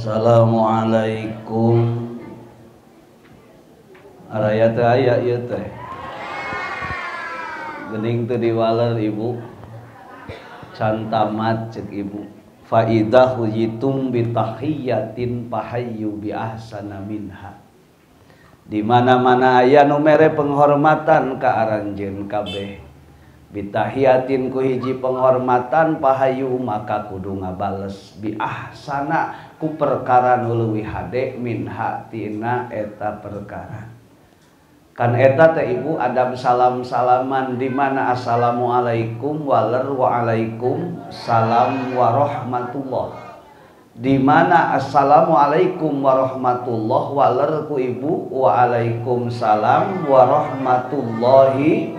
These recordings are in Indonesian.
Assalamualaikum. Araya teh aya ieu teh. Geuning teu diwaler ibu. Can tamat ceuk ibu. Fa idza huyitum bi tahiyyatin fahayyu bi ahsana minha. Di mana-mana aya nu mere penghormatan ka aranjeun kabeh. Bitahiyatin ku hiji penghormatan pahayu maka kudu ngabales bi ahsana ku perkara nu leuwih hade minha tina eta perkara. Kan eta teh ibu adab salam-salaman di mana assalamualaikum waler waalaikum salam warahmatullah. Di mana assalamualaikum warahmatullah waler ku ibu waalaikumsalam warahmatullahi.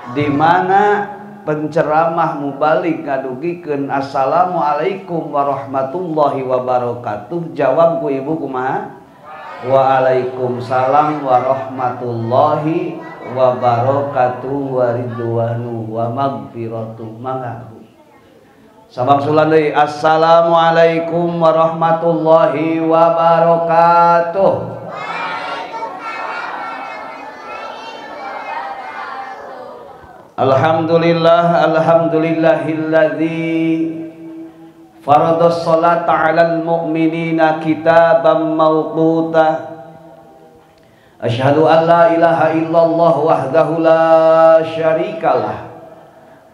Di mana penceramah mubalik ngadugikeun assalamualaikum warahmatullahi wabarakatuh jawab ku ibu kumaha waalaikumsalam warahmatullahi wabarakatuh waridwanu wa magfiratuh mangahu sabang sulan deui assalamualaikum warahmatullahi wabarakatuh. Alhamdulillah, alhamdulillahilladzi faradhas salata 'alal mu'minina kitaban mawquta. Asyhadu an la ilaha illallah wahdahu la syarikalah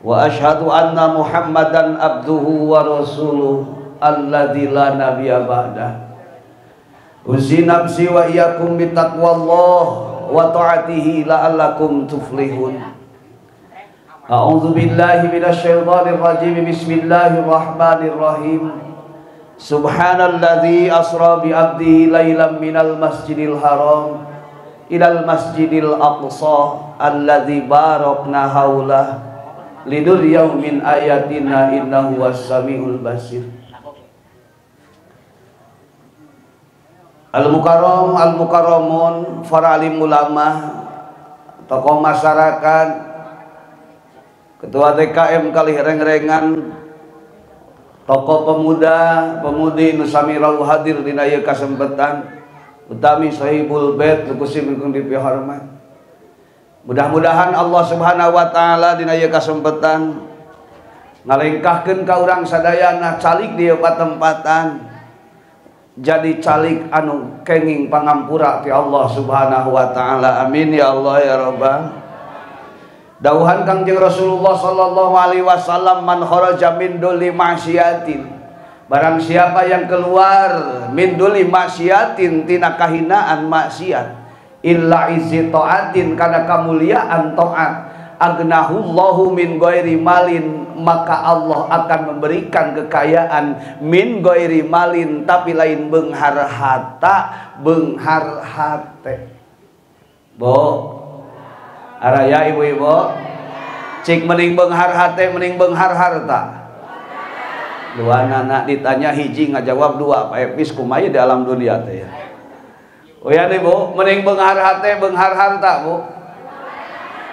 wa asyhadu anna Muhammadan abduhu wa rasuluh alladzi la nabiyya ba'dah. Uzi nafsi wa iyyakum bittaqwallah wa ta'atihi la'allakum tuflihun. A'udzu billahi minasyaitonir rajim. Bismillahirrahmanirrahim. Subhanalladzi asra bi 'abdihi lailan minal masjidil haram ilal masjidil aqsa alladzi barakna haulah liduryahu min ayatina innahu was-samiul basir. Al-mukarram al-mukarramun para alim ulama, tokoh masyarakat, Ketua TKM Kalirengrengan, tokoh pemuda, pemudi nusamirau hadir dina ieu kasempatan, utami sahibul bait kusim dipihormat. Mudah-mudahan Allah Subhanahu wa taala dina ieu kasempatan ngalengkahkeun ka urang sadayana calik di patempatan jadi calik anu kenging pangampura ti Allah Subhanahu wa taala. Amin ya Allah ya rabbal. Dauhan Kangjeng Rasulullah sallallahu alaihi wasallam, man kharaja min duli ma'siyatin, barang siapa yang keluar min duli ma'siyatin tina kahinaan maksiat, illa izzi taatin kana kamuliaan taat, agnahullahu min ghairi malin, maka Allah akan memberikan kekayaan min ghairi malin tapi lain beunghar harta, beunghar hate. Bo araya ibu-ibu cik mending beunghar hate mending beunghar harta. Dua anak ditanya hiji ngajawab dua Pak Epis kumaha di alam dunia teh ya. Oh ya ibu mending beunghar hate beunghar harta bu.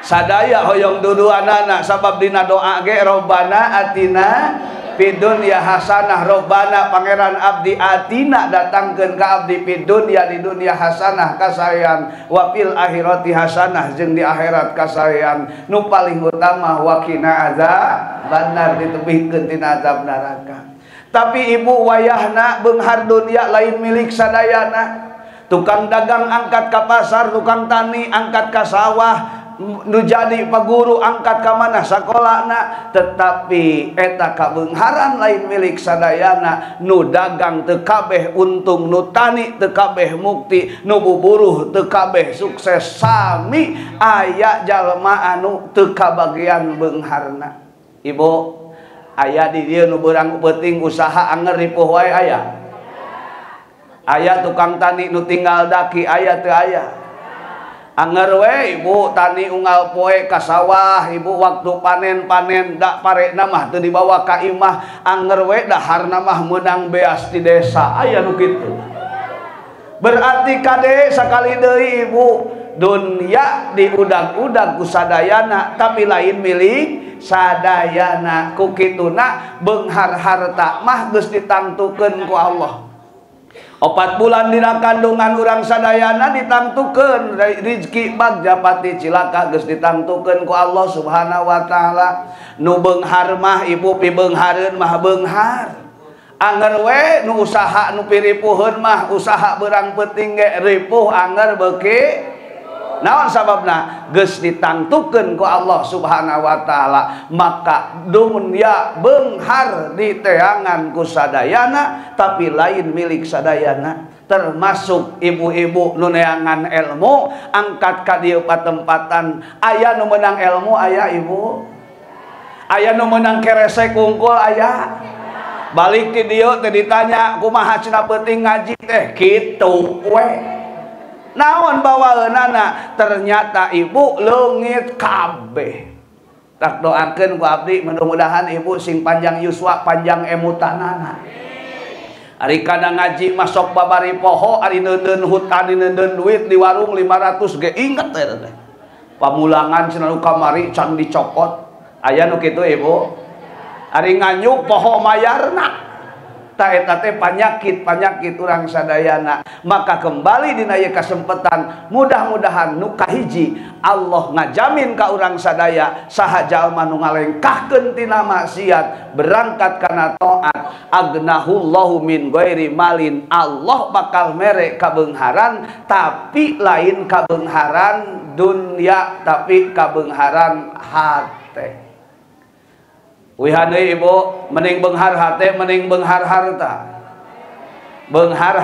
Sadaya hoyong dudu anak sabab dina doa ge robbana atina fid dunya hasanah, robbana pangeran abdi atina datangkeun ka abdi fid dunya di dunia hasanah kasayan wa fil akhirati hasanah jeung di akhirat kasayan nu paling utama wa qina azabannar ditebihkeun tina azab neraka. Tapi ibu wayahna beunghar dunya lain milik sadayana. Tukang dagang angkat ka pasar, tukang tani angkat ka sawah, nu jadi paguru angkat ka mana sakolana, tetapi eta kabeungharan lain milik sadayana. Nu dagang teu kabeh untung, nu tani teu kabeh mukti, nu buburuh teu kabeh sukses. Sami aya jalma anu teu kabagian beungharna. Ibu aya di dieu nu beurang peuting usaha anger ripuh wae aya. Aya tukang tani nu tinggal daki aya teu aya. Anger we ibu tani unggal poe ka sawah, ibu waktu panen da parena mah teu dibawa ka imah, anger we daharna mah meunang beas di desa, aya nu kitu. Berarti kade sakali deui ibu dunya diudag-udag ku sadayana tapi lain milik sadayana. Ku kituna beunghar harta mah geus ditangtukeun ku Allah. 4 bulan dina kandungan urang sadayana ditangtukeun rizki bagja pati cilaka geus ditangtukeun ku Allah Subhanahu wa taala. Nu beunghar mah ibu pibeunghareun mah beunghar. Anger we nu usaha nu piripuheun mah usaha beurang peuting ge ripuh anger beuki. Naon sababna geus ditangtukeun ku Allah Subhanahu wa taala, maka dunya beunghar di teangan ku sadayana tapi lain milik sadayana. Termasuk ibu-ibu nu neangan ilmu angkat ka dieu patempatan. Aya nu meunang ilmu aya ibu, aya nu meunang kerese kungkul aya. Balik ti dieu teh ditanya kumaha cenah penting ngaji teh kitu we. Naon bawaeunana? Ternyata ibu leungit kabeh. Tak doakeun ku abdi mudah-mudahan ibu sing panjang yuswa panjang emutanana. Ari kana ngaji masuk babari poho, ari neudeun hutan neudeun duit di warung 500 ge inget teh. Pamulangan cenah kamari can dicopot. Aya nu kitu ibu. Ari nganyuk poho mayarna. Ta eta teh panyakit urang sadayana. Maka kembali dina ieu kasempatan mudah-mudahan nu kahiji Allah ngajamin ka urang sadaya saha jalma nu ngalengkahkeun tina maksiat berangkat kana taat agnahullahu min ghairi malin. Allah bakal mere kabeungharan tapi lain kabeungharan dunya tapi kabeungharan hate. Wihane ibu mending beunghar hate mending beunghar harta. Beunghar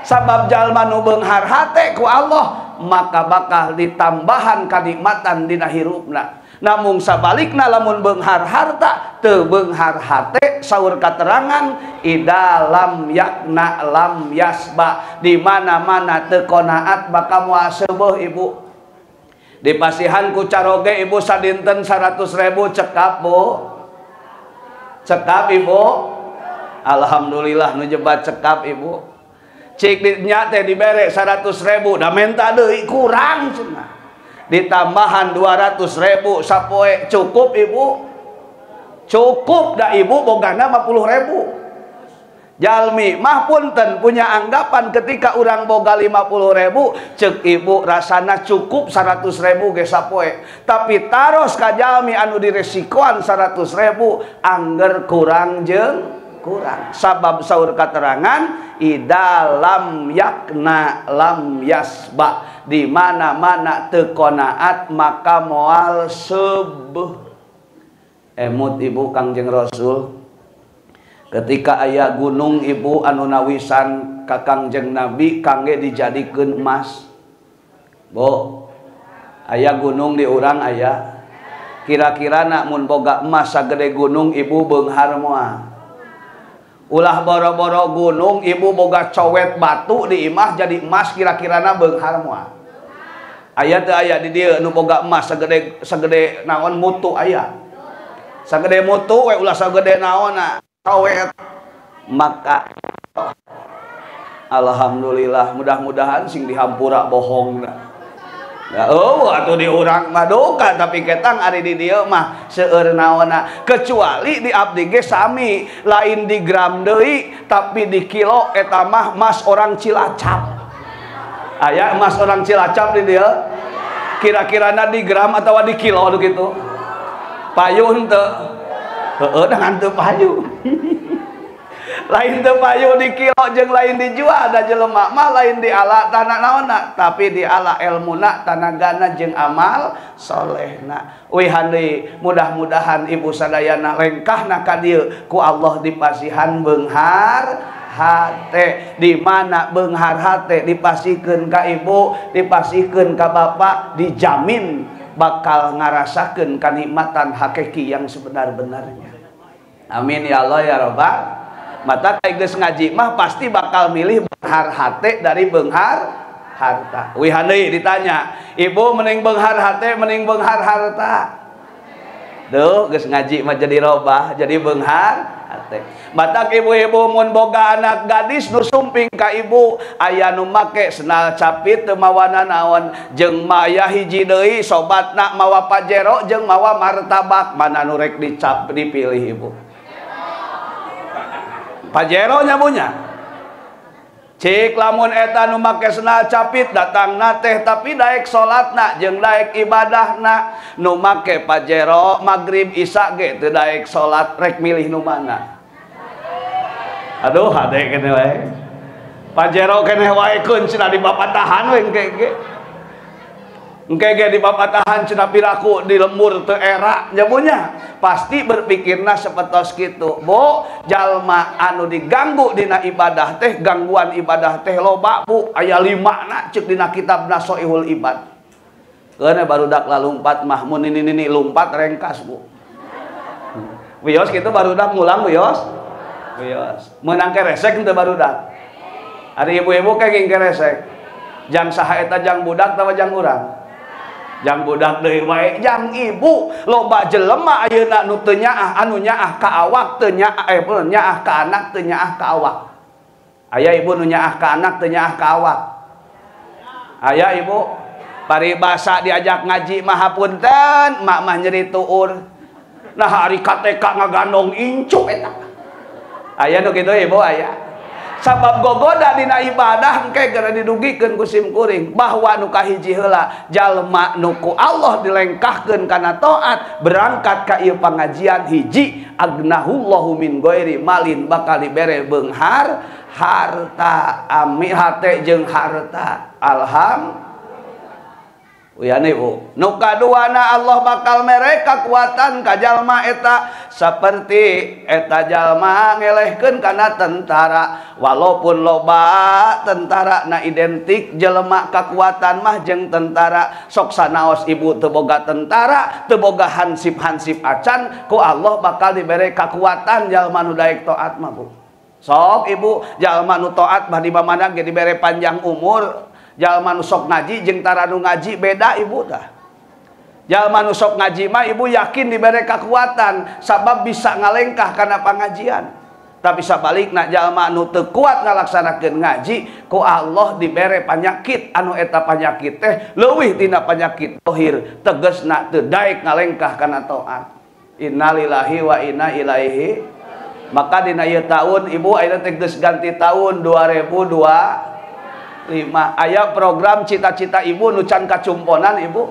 sabab jalma nu beunghar hate ku Allah maka bakal ditambahan kanikmatan dina hirupna. Namun sabalikna lamun beunghar harta teu beunghar hate saur katerangan idalam yakna lam yasba, di mana-mana teu qanaat bakal moal seubeuh ibu. Dipasihan ku caroge ibu sadinten 100.000 cekap bu, cekap ibu. Alhamdulillah nu jebat cekap ibu. Cik nya teh dibere 100.000 da menta deui kurang cenah. Ditambahan 200.000 sapoe cukup ibu. Cukup da ibu bogana 50.000. Jalmi mah punten punya anggapan ketika urang boga 50.000 cek ibu rasana cukup 100.000 ge sapoe, tapi taros ka jalmi anu diresikoan 100.000 angger kurang jeung kurang. Sabab saur katerangan idalam yakna lam yasba, di mana-mana teu qanaat maka moal sebeuh. Emut ibu Kangjeng Rasul ketika aya gunung ibu anu nawisan ka Kangjeng Nabi kangge dijadikeun emas. Bo, aya gunung di urang aya. Kira-kira nak mun boga emas sagede gunung ibu beunghar moal. Ulah boro-boro gunung ibu boga cowet batu di imah jadi emas kira-kirana beunghar moal. Aya teu aya di dieu nu boga emas sagede naon mutu aya. Sagede mutu we ulah sagede naonna cowet. Maka alhamdulillah mudah-mudahan sing dihampura bohongna. Ya atuh di urang mah doka tapi ketang ari di dieu mah seueur naonna, kecuali di abdi ge sami lain di gram deui tapi di kilo eta mah emas orang Cilacap. Aya emas orang Cilacap di dieu. Kira-kirana di gram atawa di kilo gitu. Payun teu. Heeh dengan teu payu. Lain teu payu di kilo jeung lain dijual da jelema mah lain di ala tanah naonna tapi di ala ilmuna tanagana jeung amal solehna. Uy hande mudah-mudahan ibu sadayana lengkahna ka dieu ku Allah dipasihan beunghar hate, di mana beunghar hate dipasikeun ka ibu dipasikeun ka bapak dijamin bakal ngarasakeun kanikmatan hakiki yang sebenar-benarnya. Amin ya Allah ya Rabbal. Mata geus ngaji mah pasti bakal milih beunghar hate dari beunghar harta. Wihane ditanya, ibu mending beunghar hate mending beunghar harta? Duh, geus ngaji mah jadi robah, jadi beunghar hate. Mata ibu-ibu mun boga anak gadis nu sumping ka ibu, aya nu make sendal capit teu mawana naon, jeung maya hiji deui sobatna mawa pajero jeung mawa martabak, mana nu rek dicap dipilih ibu? Pajero nya punya. Cik lamun eta nu make sendal capit datangna teh tapi daek salatna jeung daek ibadahna. Nu make pajero magrib isya ge teu daek salat rek milih nu mana? Aduh hade keneh wae. Pajero keneh wae keun cenah di bapatahan we engke ge. Engke ge di bapatahan cenah piraku di lembur teu era nyamunya. Pasti berpikirna sapertos kitu. Bu, jalma anu diganggu dina ibadah teh gangguan ibadah teh loba Bu. Aya 5 na ceuk dina kitabna Shahihul Ibad. Keuna barudak lalumpat mah mun ini lumpat rengkas Bu. Wios kitu barudak ngulang wios. Wios. Meunang keresek teu barudak. Ari ibu-ibu kenging keresek. Jang saha eta jang budak tawa jang urang? Jang budak deui wae jang ibu. Loba jelema ayeuna nu teu nyaah anu nyaah ka awak teu nyaah nyaah ka anak teu nyaah ka awak. Aya ibu nu nyaah ka anak teu nyaah ka awak. Aya ibu paribasa diajak ngaji mah hapunten mak mah nyeri tuur. Nah hari KTK ngagandong incu eta. Aya nu kitu ibu aya. Sabab gogoda dina ibadah engke gara didugikeun ku sim kuring bahwa nu kahiji heula jalma nu ku Allah dilengkahkeun kana taat berangkat ka ieu pangajian hiji agnahullahu min ghairi malin bakal dibere beunghar harta ami hate jeung harta alhamdulillah. Uyane Bu, nu kaduana Allah bakal mere kakuatan ka jalma eta saperti eta jalma ngelehkeun kana tentara walaupun loba tentara na identik jelema kakuatan mah jeung tentara sok sanaos ibu teu boga tentara teu boga hansip-hansip acan ku Allah bakal dibere kakuatan jalma nu daek taat mah Bu. Sok ibu jalma nu taat mah di mana ge dibere panjang umur. Jalma nu sok ngaji jeung tara nu ngaji beda ibu tah. Jalma nu sok ngaji mah ibu yakin dibere kakuatan sabab bisa ngalengkah kana pangajian. Tapi sabalikna jalma nu teu kuat ngalaksanakeun ngaji ku Allah dibere panyakit anu eta panyakit teh leuwih tina panyakit tohir tegasna teu daek ngalengkah kana taat. Innalillahi wa inna ilaihi. Maka dina ieu taun ibu ayeuna teh geus ganti tahun 2025 aya program cita-cita ibu nu can kacumponan ibu.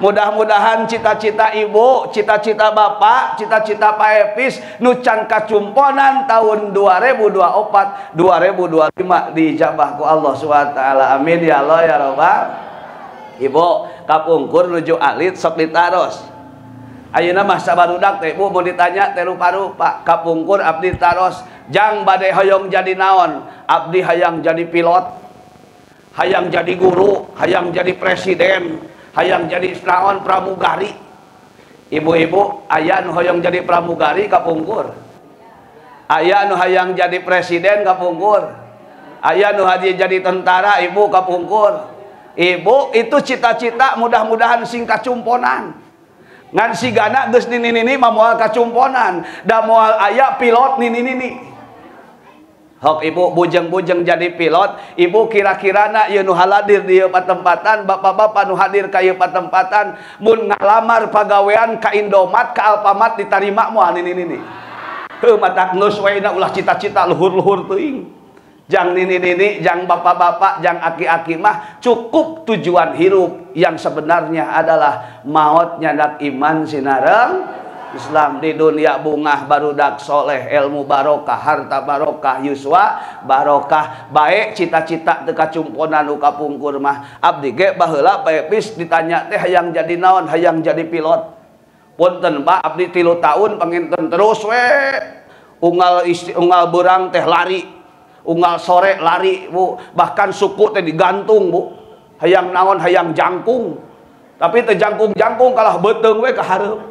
Mudah-mudahan cita-cita ibu, cita-cita bapak, cita-cita Pak Epis nu can kacumponan tahun 2024 2025 dijabah ku Allah Subhanahu wa taala. Amin ya Allah ya Rabbal. Ibu kapungkur nuju alit sok ditaros. Ayeuna mah sabarudak teh ibu mau ditanya teh rupa-rupa kapungkur abdi taros jang bade hoyong jadi naon? Abdi hayang jadi pilot. Hayang jadi guru, hayang jadi presiden, hayang jadi naon pramugari. Ibu-ibu, aya nu hoyong jadi pramugari kapungkur. Aya nu hayang jadi presiden kapungkur. Aya nu hadi jadi tentara ibu kapungkur. Ibu itu cita-cita mudah-mudahan sing kacumponan. Ngan sigana geus nini-nini mah moal kacumponan, da moal aya pilot nini-nini. Hok ibu bujeng-bujeng jadi pilot, ibu kira-kira na ieu nu haladir di ieu patempatan, bapak-bapak nu hadir ka ieu patempatan, mun ngalamar pagawean ka Indomaret ka Alfamart ditarima moal nini-nini. Heuh matak geus we na ulah cita-cita luhur-luhur teuing. Jang nini-nini, jang bapak-bapak, jang aki-aki mah cukup tujuan hirup yang sebenarnya adalah maot nyandak iman sinareng Islam di dunia bungah barudak soleh ilmu barokah harta barokah yuswa barokah baik cita-cita teu kacumponan nu kapungkur mah abdi ge baheula Pak Epis ditanya teh hayang jadi naon hayang jadi pilot punten Pak abdi 3 tahun panginten terus we unggal beurang teh lari unggal sore lari Bu bahkan suku teh digantung Bu hayang naon hayang jangkung tapi teh jangkung-jangkung kalah beuteung we ka hareup.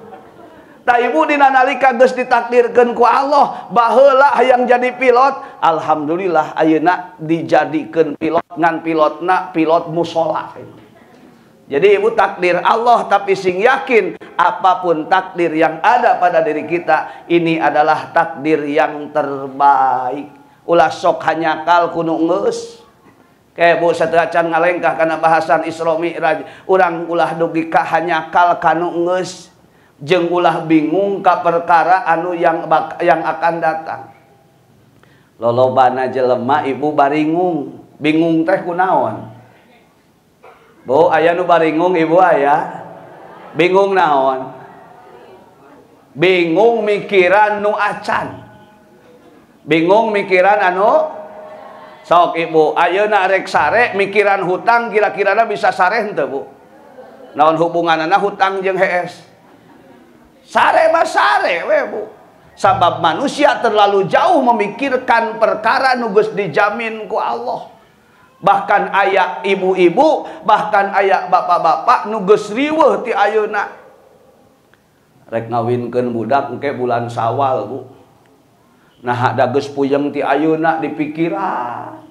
Ta ibu dina nalika geus ditakdirkeun ku Allah baheula hayang jadi pilot, alhamdulillah ayeuna dijadikeun pilot ngan pilotna pilot musola. Jadi ibu takdir Allah tapi sing yakin apapun takdir yang ada pada diri kita ini adalah takdir yang terbaik. Ulah sok hanyakal kudu geus. Kayak bu sateuacan can ngalengkah kana bahasan Isra Mi'raj, urang ulah dugi ka hanyakal kanu geus. Jeung ulah bingung ka perkara anu yang akan datang. lolobana jelema ibu baringung. Bingung teh kunaon? Bu, aya nu baringung ibu aya? Bingung naon? Bingung mikiran nu acan. Bingung mikiran anu sok ibu, ayeuna rek sare mikiran hutang kira-kirana bisa sare henteu Bu? Naon hubunganana hutang jeung hees? Sare mah sare we Bu. Sabab manusia terlalu jauh memikirkan perkara nu geus dijamin ku Allah. Bahkan aya ibu-ibu, bahkan aya bapak-bapak nu geus riweuh ti ayeuna. Rek ngawinkeun budak engke bulan Sawal Bu. Nah da geus puyeng ti ayeuna dipikiran.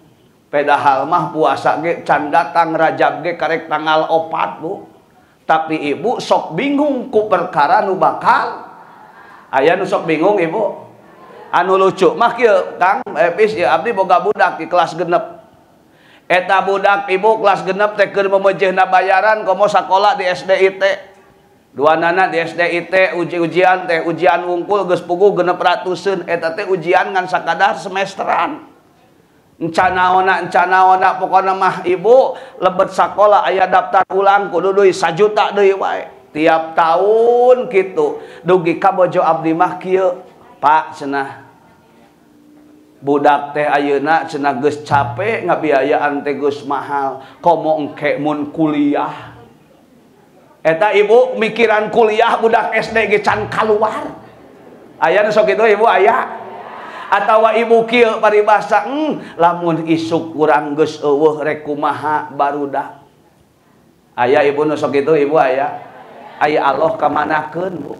Padahal mah puasa ge can datang Rajab ge karek tanggal 4 Bu. Tapi ibu sok bingung ku perkara nu bakal aya nu sok bingung ibu. Anu lucu mah kieu Kang Epis ya abdi boga budak di kelas genep. Eta budak ibu kelas genep teh keur memejehna bayaran komo sakola di SDIT. Duanana di SDIT ujian teh ujian wungkul geus puguh 600-eun eta teh ujian ngan sakadar semesteran. Encanaona pokona mah ibu lebet sakola aya daftar ulang kudu deui 1 juta deui wae. Tiap tahun gitu dugi ka bojo abdi mah kieu Pak cenah budak teh ayeuna cenah geus capek ngabiayaan teh geus mahal komo engke mun kuliah eta ibu mikiran kuliah budak SD ge can kaluar aya nu sok kitu ibu aya atawa ibu kieu paribasa lamun isuk urang geus eueuh rek kumaha barudak aya ibu nu sok kitu ibu aya aya Allah kamanakeun Bu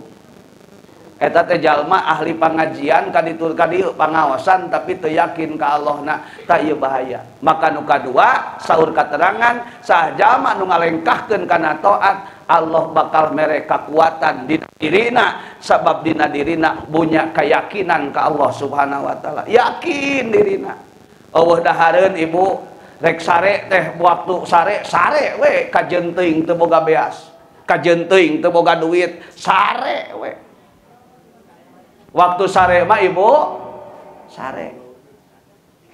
eta teh jalma ahli pangajian kaditu kadieu pangaosan tapi teu yakin ka Allahna ta ieu bahaya. Maka nu kadua saur katerangan sah jalma nu ngalengkahkeun kana taat Allah bakal mere kakuatan di dirina sabab dina dirina punya keyakinan ka Allah Subhanahu wa taala. Yakin dirina. Eueuh dahareun ibu rek sare teh waktu sare we kajeun teuing teu boga beas. Kajeun teuing teu boga duit sare we. Waktu sare mah ibu sare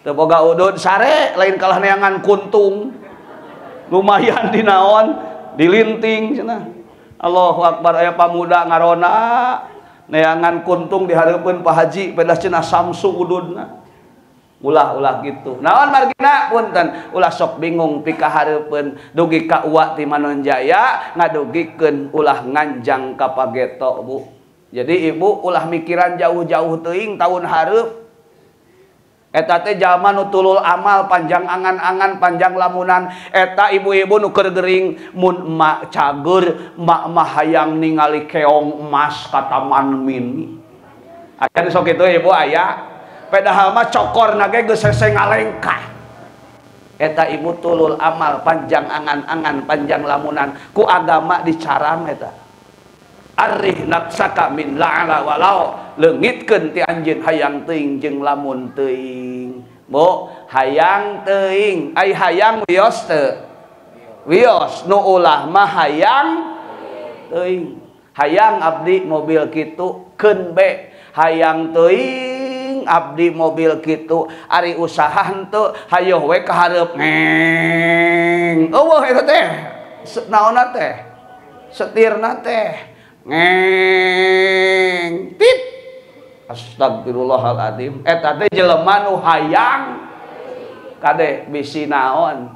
teu boga udud sare lain kalah neangan kuntung lumayan dinaon dilinting cenah Allahu Akbar aya pamuda ngarona neangan kuntung di hareupeun Pak Haji pedah cenah Samsu ududna ulah gitu naon margina punten ulah sok bingung pika hareupeun dugi ka uwa ti Manonjaya ngadugikeun ulah nganjang ka Pageto Bu. Jadi ibu ulah mikiran jauh-jauh teuing tahun hareup eta teh jalma nu tulul amal panjang angan-angan panjang lamunan eta ibu-ibu nu keur gering mun emak cager emak mah hayang ningali keong emas ka Taman Mini aya nu sok kitu ibu aya padahal mah cokorna ge geus seseng ngalengkah eta ibu tulul amal panjang angan-angan panjang lamunan ku agama dicaram eta arih nafsaka min la'ala walau leungitkeun ti anjeun hayang teuing jeung lamun teuing Bu hayang teuing ai hayang wios teu wios nu ulah mah hayang teuing hayang abdi mobil kitu keun be hayang teuing abdi mobil kitu ari usaha henteu hayo we ka hareup ngeng eueuh eta teh naonna teh setirna teh ngeng tit astagfirullahaladzim eta teh jelema nu hayang kade bisi naon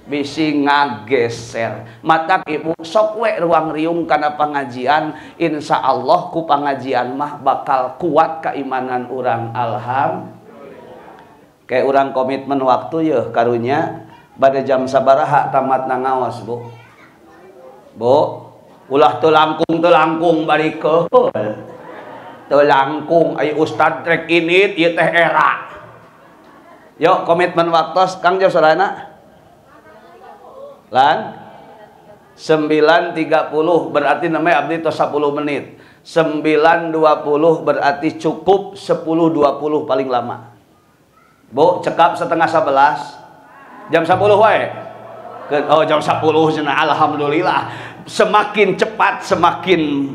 bisi ngageser matak ibu sok we ruang riung kana pangajian insyaallah ku pangajian mah bakal kuat keimanan urang alhamdulillah kayak urang komitmen waktu yeuh karunya bade jam sabaraha tamatna ngaos Bu ulah teu langkung bari keul teu langkung ai ustad trek ini ieu teh era yuk komitmen waktu Kang Jos sadana lan 9.30 berarti namanya abdi tos 10 menit 9.20 berarti cukup 10.20 paling lama Bu cekap setengah 11 jam 10 wae oh jam 10 cenah alhamdulillah semakin cepat semakin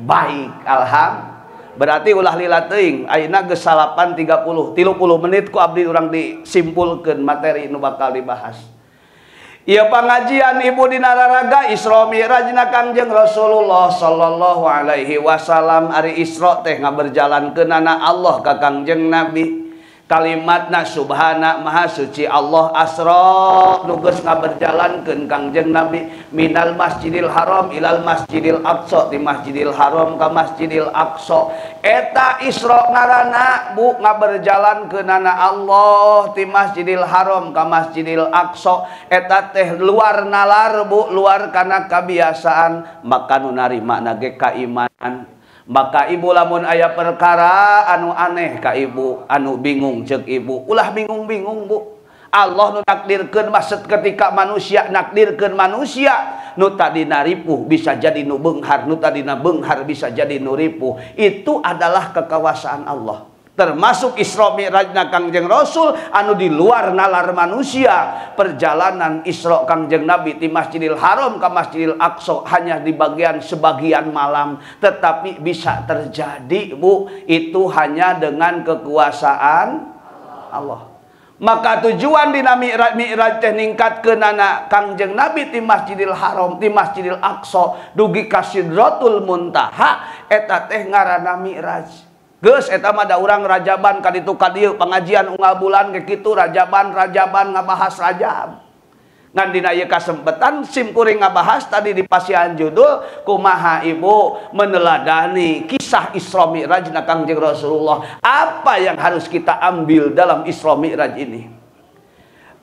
baik alhamdulillah Berarti ulah lila teuing ayeuna geus 8.30 30 menit ku abdi urang disimpulkeun materi nu bakal dibahas. Ieu pangajian ibu dina raraga Isra Mi'rajna Kangjeng Rasulullah sallallahu alaihi wasallam. Ari Isra teh ngaberjalankeunana Allah ka Kangjeng Nabi. Kalimatna subhana maha suci Allah asra nu geus ngaberjalankeun Kangjeng Nabi minal masjidil haram ilal masjidil aqsa, ti masjidil haram ka masjidil aqsa. Eta Isra ngaranna bu ngaberjalankeunana Allah ti masjidil haram ka masjidil aqsa. Eta teh luar nalar bu, luar kana kabiasaan, maka nu narimana ge kaimanan. Maka ibu lamun aya perkara anu aneh ka ibu, anu bingung ceuk ibu, ulah bingung-bingung bu. Allah nu nakdirkeun maksud ketika manusia nakdirkeun manusia nu tadina ripuh bisa jadi nu beunghar, nu tadina beunghar bisa jadi nu ripuh. Itu adalah kekuasaan Allah. Termasuk Isra Mi'rajna Kangjeng Rasul anu di luar nalar manusia. Perjalanan Isra Kangjeng Nabi di Masjidil Haram ke Masjidil Aqsa hanya di bagian sebagian malam, tetapi bisa terjadi bu, itu hanya dengan kekuasaan Allah. Maka tujuan dina Mi'raj teh ningkatkeunana Kangjeng Nabi di Masjidil Haram, di Masjidil Aqsa dugi ka Sidratul Muntaha, eta teh ngaranna Mi'raj. Geus eta mah da urang rajaban ka ditu ka dieu pengajian unggal bulan ge kitu rajaban ngabahas rajab. Ngan dina ieu kasempetan sim kuring ngabahas tadi di pasian judul kumaha ibu meneladani kisah Isra Mi'rajna Kangjeng Rasulullah. Apa yang harus kita ambil dalam Isra Mi'raj ini?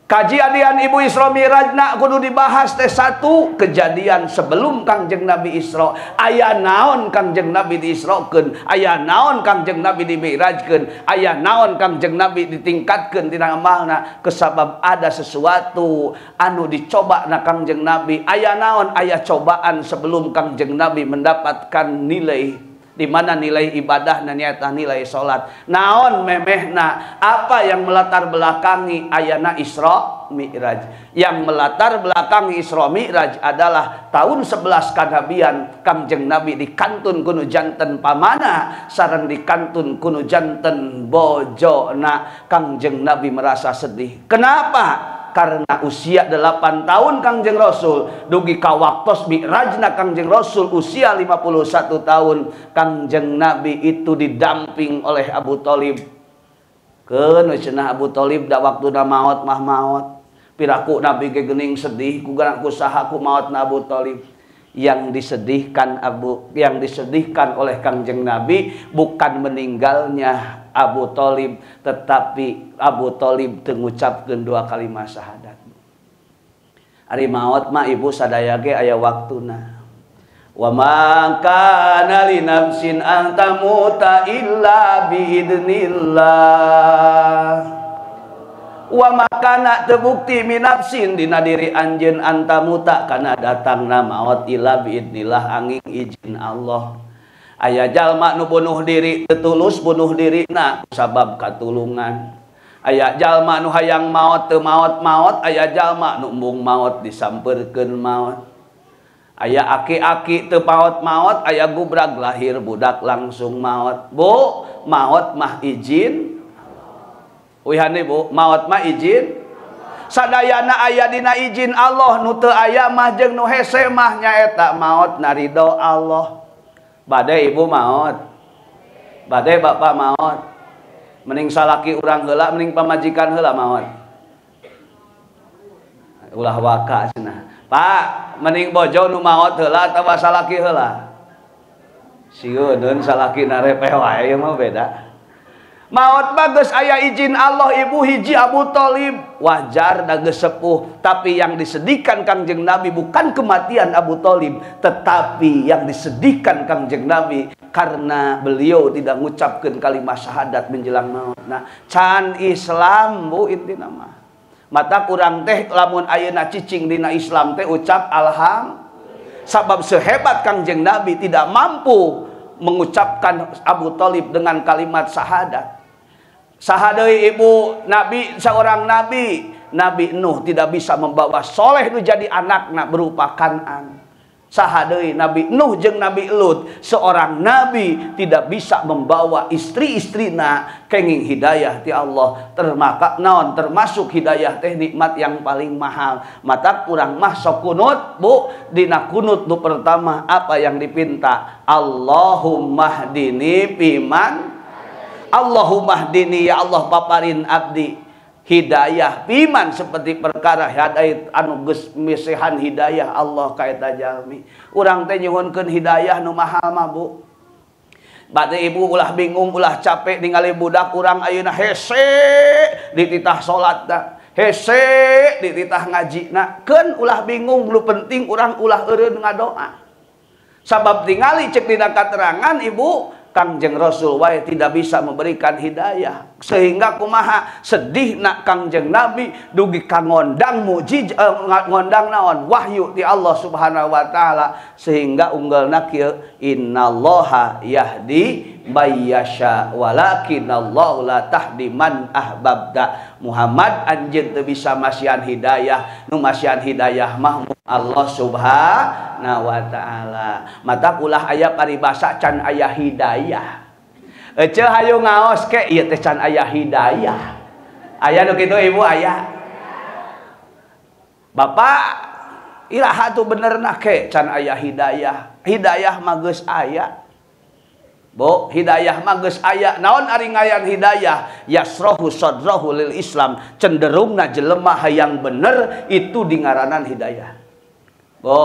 Kajian ibu Isra Mi'rajna kudu dibahas teh satu kejadian sebelum Kangjeng Nabi Isra. Aya naon Kangjeng Nabi diisrokeun, aya naon Kangjeng Nabi dimi'rajkeun, aya naon Kangjeng Nabi ditingkatkeun tina amalna, kesabab ada sesuatu anu dicoba na Kangjeng Nabi. Aya naon, aya cobaan sebelum Kangjeng Nabi mendapatkan nilai, di mana nilai ibadah dan nyata nilai salat. Naon memehna, apa yang melatar belakangi ayana Isra Mi'raj? Yang melatar belakangi Isra Mi'raj adalah tahun 11 kanabian Kangjeng Nabi dikantun kuno janten pamana sareng dikantun kuno janten bojona. Kangjeng Nabi merasa sedih. Kenapa? Karena usia 8 tahun Kangjeng Rasul dugi ka waktos Mi'rajna Kangjeng Rasul usia 51 tahun. Kangjeng Nabi itu didamping oleh Abu Thalib. Keun cenah Abu Thalib da waktuna maot mah maot. Piraku Nabi ge geuning sedih ku saha ku maotna Abu Thalib. Yang disedihkan oleh Kangjeng Nabi bukan meninggalnya Abu Thalib, tetapi Abu Thalib teu ngucapkeun 2 kalimat syahadat. Ari maot mah ibu sadaya ge aya waktuna. Wa ma kana li nafsin an tamuta illa bi idznillah. Wa makana terbukti minapsin dina diri anjeun antamuta kana datangna maot ila biidnillah angin izin Allah. Aya jalma nu bunuh diri tetulus bunuh dirina sabab katulungan. Aya jalma nu hayang maot teu maot-maot, aya jalma nu embung maot disampeurkeun maot. Aya aki-aki teu maot-maot, aya gubrag lahir budak langsung maot. Bu, maot mah izin Wihane bu, maot mah izin. Sadayana aya dina izin Allah, nu teu aya mah jeung nu hese mah nyaeta maot narido Allah. Bade ibu maot, bade bapak maot. Mending salaki urang heula, mending pamajikan heula maot. Ulah waka cenah. Pak, mending bojo nu maot heula atawa salaki heula? Sieun salaki narepe wae mah beda. Maot bagus aya izin Allah ibu hiji Abu Thalib wajar da geus sepuh, tapi yang disedihkan Kangjeng Nabi bukan kematian Abu Thalib, tetapi yang disedihkan Kangjeng Nabi karena beliau tidak mengucapkan kalimat syahadat menjelang maut. Nah, can Islam bu intina mah. Mata kurang teh lamun ayeuna cicing dina Islam teh ucap alhamdulillah. Sabab sehebat Kangjeng Nabi tidak mampu mengucapkan Abu Thalib dengan kalimat syahadat. Sahadeui ibu Nabi, seorang Nabi Nuh tidak bisa membawa Soleh itu jadi anaknya berupa Kan'an. Saha deui Nabi Nuh jeung Nabi Lut, seorang nabi tidak bisa membawa istri-istrina kenging hidayah ti Allah. Termasuk hidayah teh nikmat yang paling mahal. Mata kurang mah sok kunut Bu, dina kunut nu pertama apa yang dipinta? Allahumma hdini piman, Allahumma hdini ya Allah paparin abdi hidayah piman seperti perkara hidayah anu geus misehan hidayah Allah ka eta jalmi. Urang teh nyuhunkeun hidayah nu mahal mah Bu. Bade ibu ulah bingung ulah capek ningali budak urang ayeuna hese dititah salatna, hese dititah ngajina. Keun ulah bingung nu penting urang ulah eureun ngadoa. Sabab tingali cek dina katerangan ibu Kangjeng Rasul wae tidak bisa memberikan hidayah, sehingga kumaha sedih nak Kangjeng Nabi dugi kangondang ngondang naon wahyu di Allah Subhanahu wa taala, sehingga unggalna kieu innallaha yahdi mayyasha walakinallahu la tahdi man ahbabta. Muhammad anjeun teu bisa masihan hidayah, nu masihan hidayah mah Allah Subhanahu wa taala. Mata ulah aya paribasa can aya hidayah. Ece hayu ngaos ke ieu teh can aya hidayah. Aya nu kitu ibu aya. Bapak iraha tu benerna ke can aya hidayah. Hidayah mah geus aya. Bu, hidayah mah geus aya. Naon ari ngayan hidayah? Yasrahu sadrahu lil Islam. Cenderungna jelema hayang bener itu dingaranan hidayah. Bu,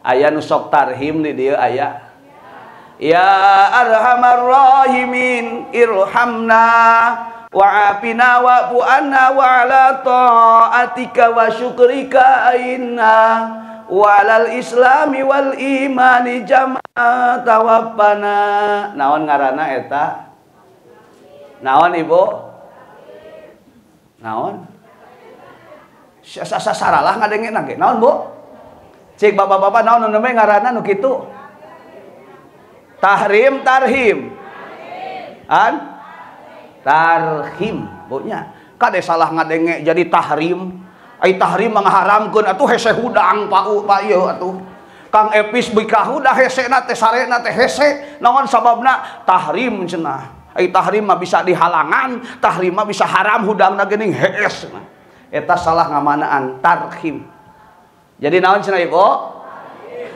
aya nu sok tarhim di dieu aya. Ya arhamar rahimin irhamna wa'afina wa'fu anna wa ala ta'atika wa syukrika inna walal islami wal imani jama'a tawaffana. Naon ngaranna eta? Naon ibu? Naon? Saralah ngadengena ge. Naon Bu? Cik bapak-bapak naon nu ngaranna nu kitu? Tahrim tarhim. An? Tarhim, Bu nya. Kade salah ngadenge jadi tahrim. Ai tahrim mengharamkeun atuh hese hudang pa ieu atuh. Kang Epis bika hudah hesena teh sarena teh hese. Naon sababna? Tahrim cenah. Ai tahrim mah bisa dihalangan, tahrim mah bisa haram hudangna geuning hees. Eta salah ngamanaan tarhim. Jadi naon cenah Ibu?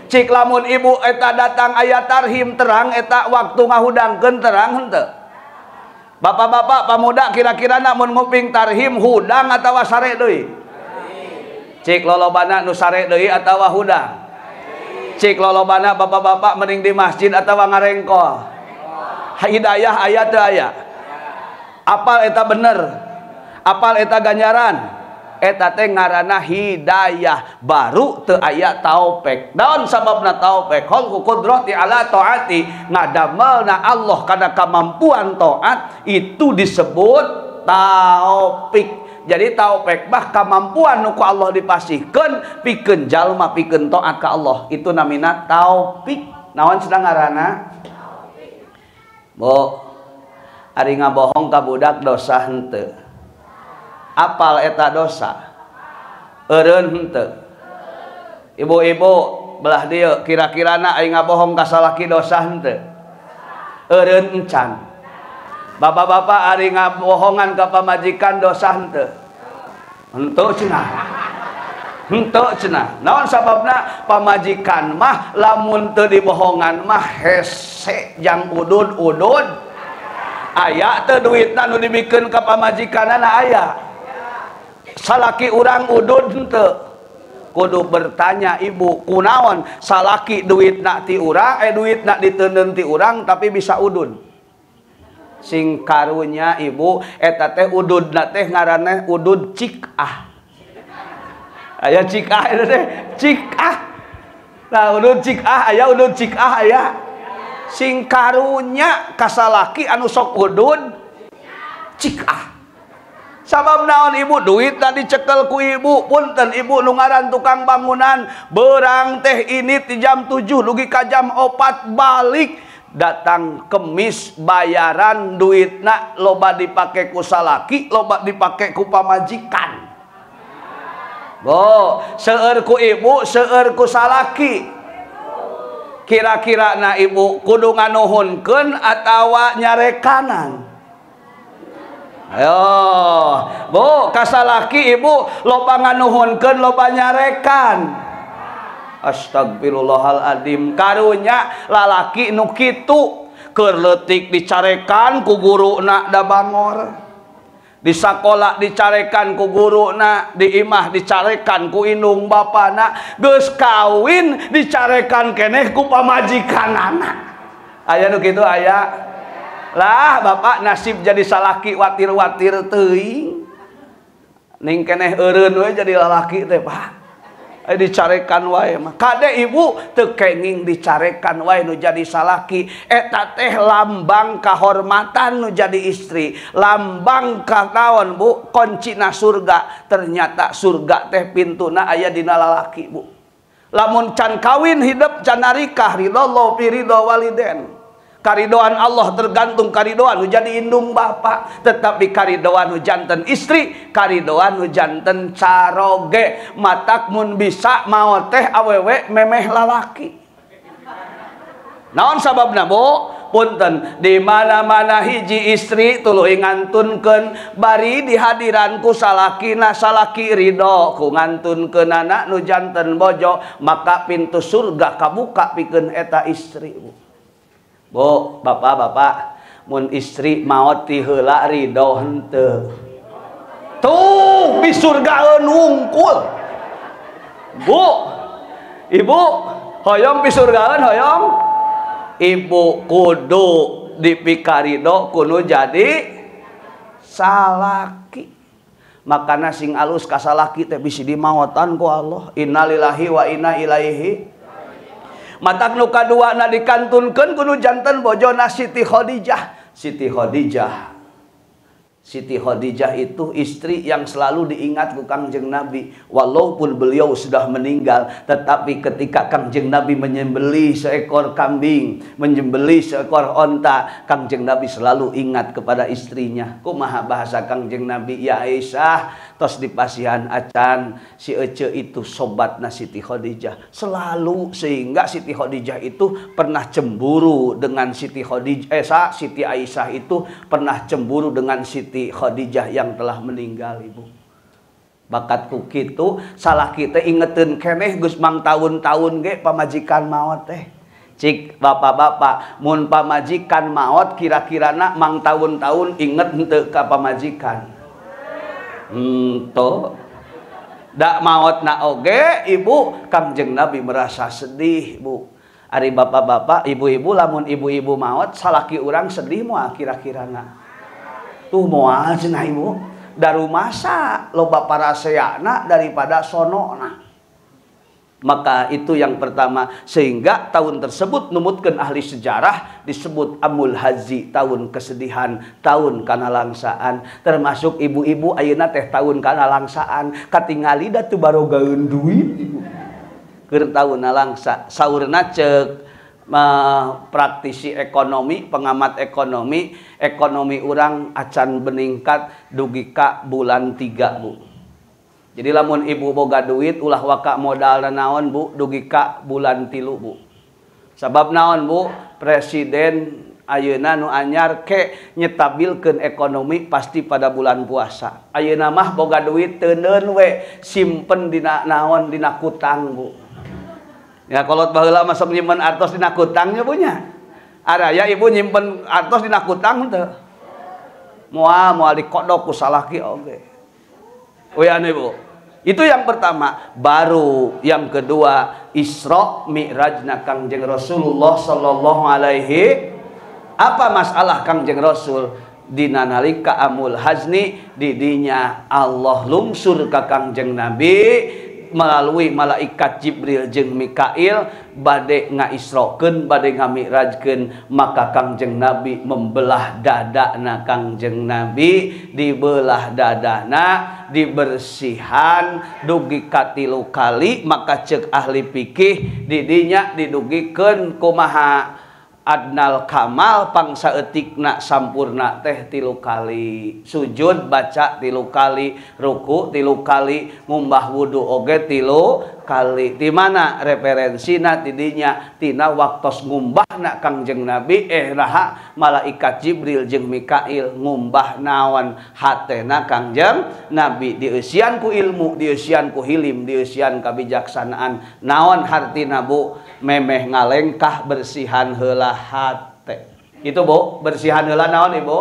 Cik lamun ibu eta datang aya tarhim terang eta waktu ngahudangkeun terang henteu? Bapak-bapak pamuda kira-kira mun nguping tarhim hudang atawa sare deui? Cik lolobana nu sare deui atawa hudang? Cik lolobana bapak-bapak mending di masjid atawa ngarengkol? Hidayah aya teu aya? Apal eta bener? Apal eta ganjaran? Eta teh ngaranna hidayah. Baru teu aya taufik. Daun sababna taufik khalqu qudrati ala taati, ngadamelna Allah kana kamampuan taat itu disebut taufik. Jadi taufik mah kamampuan nu ku Allah dipasihkeun pikeun jalma pikeun taat ka Allah, itu namina taufik. Naon cenah ngaranna? Bu, ari ngabohong ka budak dosa henteu? Apal eta dosa? Eureun henteu? Ibu-ibu belah dieu kira-kirana aya ngabohong ka salaki dosa henteu? Eureun encan. Bapak-bapak ari ngabohongan ka pamajikan dosa henteu? Henteu cenah. Henteu cenah. Naon sababna? Pamajikan mah lamun teu dibohongan mah hese jang udud-udud. Aya teu duitna nu dibikeun ka pamajikanana aya? Salaki urang udud henteu? Kudu bertanya ibu, kunaon salaki duitna ti urang duitna diteuneun ti urang tapi bisa udud? Sing karunya ibu eta teh ududna teh ngaranna udud cikah. Aya cikah eta teh cikah. Nah udud cikah aya, udud cikah aya. Sing karunya kasalaki anu sok udud cikah. Sabab naon ibu? Duit tadi cekel ku ibu. Punten ibu nu ngaran tukang bangunan, berang teh ini di jam 7 dugi ka jam 4 balik. Datang kemis bayaran duitna loba dipake ku salaki, loba dipake ku pamajikan. Bo, seueur ku ibu, seueur ku salaki. Kira-kira na ibu kudu nganuhunkeun atawa nyarekanan? Ayo, Bu, kasalaki ibu loba nganuhunkeun loba nyarekan. Astagfirullahaladzim. Karunya lalaki nu kitu keur leutik dicarekan ku guruna da bangor. Di sakola dicarekan ku guruna, di imah dicarekan ku indung bapana, geus kawin dicarekan keneh ku pamajikanana. Aya nu kitu aya. Lah bapak nasib jadi salaki watir-watir teuing. Ning keneh eureun we jadi lalaki teh Pak. Dicarekan wae mah. Kade ibu teu kenging dicarekan wae nu jadi salaki. Eta teh lambang kahormatan nu jadi istri. Lambang kanaon Bu? Kuncina surga. Ternyata surga teh pintuna aya dina lalaki Bu. Lamun can kawin hidup can narikah ridho fi ridho waliden. Karidoan Allah tergantung karidoan nu jadi indung bapak, tetapi karidoan nu janten istri, karidoan nu janten caroge. Matak mun bisa mau teh awewe memeh lalaki. Naon sababna Bu? Punten, di mana-mana hiji istri tuluy ngantunkeun bari dihadiran ku salakina, salaki ridho ku ngantunkeunana nu janten bojo, maka pintu surga kabuka pikeun eta istri Bu. Bu, bapak-bapak, mun istri maot ti heula ridho henteu. Tuh, di surga unggul. Bu, ibu, hoyong di surga hoyong. Ibu kudu dipikarido kudu jadi salaki. Makana sing alus ka salaki teh bisi dimaotan ku Allah. Innalillahi wa inna ilaihi. Matak nu kaduana dikantunkeun kudu janten bojona Siti Khadijah. Siti Khadijah itu istri yang selalu diingat ku Kangjeng Nabi. Walaupun beliau sudah meninggal, tetapi ketika Kangjeng Nabi menyembelih seekor kambing, menyembelih seekor onta, Kangjeng Nabi selalu ingat kepada istrinya. Kumaha bahasa Kangjeng Nabi? Ya Aisyah, tos dipasihan acan si Ece itu sobatna Siti Khadijah. Selalu, sehingga Siti Khadijah itu pernah cemburu dengan Siti Khadijah. Siti Aisyah itu pernah cemburu dengan Siti Khadijah yang telah meninggal ibu. Bakatku kitu salah kita ingetin keneh Gus mang tahun-tahun ge pamajikan maot teh. Cik bapak-bapak mun pamajikan maot kira-kirana mang tahun-tahun inget henteu ka pamajikan. Toh dak maotna oge ibu Kangjeng Nabi merasa sedih Bu. Ari bapak-bapak ibu-ibu lamun ibu-ibu maot salaki urang sedih moal kira-kirana. Tuh moal cenah ibu daru masa loba paraseana daripada sonona. Maka itu yang pertama, sehingga tahun tersebut numutkeun ahli sejarah disebut Amul Hazi, tahun kesedihan, tahun kana langsaan. Termasuk ibu-ibu ayeuna teh tahun kana langsaan, katingali da teu barogaeun duit ibu. Keur tahunna langsa, saurna ceuk praktisi ekonomi, pengamat ekonomi urang acan meningkat dugi ka bulan 3 Bu. Jadi lamun ibu boga duit ulah waka modal naon Bu, dugi ka bulan 3 Bu. Sabab naon Bu? Presiden ayeuna nu anyar ke nyetabilkeun ekonomi pasti pada bulan puasa. Ayeuna mah boga duit teu neun we, simpen dina naon dina kutang Bu. Ya kalau baheula masuk nyimpen artos dina kutangnya punya. Ada ya ibu nyimpen artos dina kutang teu. Moal dikodok ku salaki oge. Uyan ibu. Itu yang pertama. Baru yang kedua Isra Mi'rajna Kangjeng Rasulullah sallallahu alaihi. Apa masalah Kangjeng Rasul? Dina nalika Amul Hazni didinya Allah lungsur ka Kangjeng Nabi melalui malaikat Jibril jeung Mikail bade ngaisrokeun, bade ngami'rajkeun. Maka Kangjeng Nabi membelah dadana Kangjeng Nabi, dibelah dadana, dibersihan dugi ka 3 kali. Maka ceuk ahli fikih didinya didugikeun kumaha adnal kamal pangsaeutikna sampurna teh 3 kali, sujud baca 3 kali, ruku 3 kali, ngumbah wudu oge 3 kali. Di mana referensina tidinya tina waktos ngumbahna Kangjeng Nabi raha malaikat Jibril jeung Mikail ngumbah naon hatena Kangjeng Nabi, dieusian ku ilmu, dieusian ku hilim, dieusian kabijaksanaan. Naon hartina Bu? Memeh ngalengkah bersihan heula hate. Itu Bu, bersihan heula naon Ibu?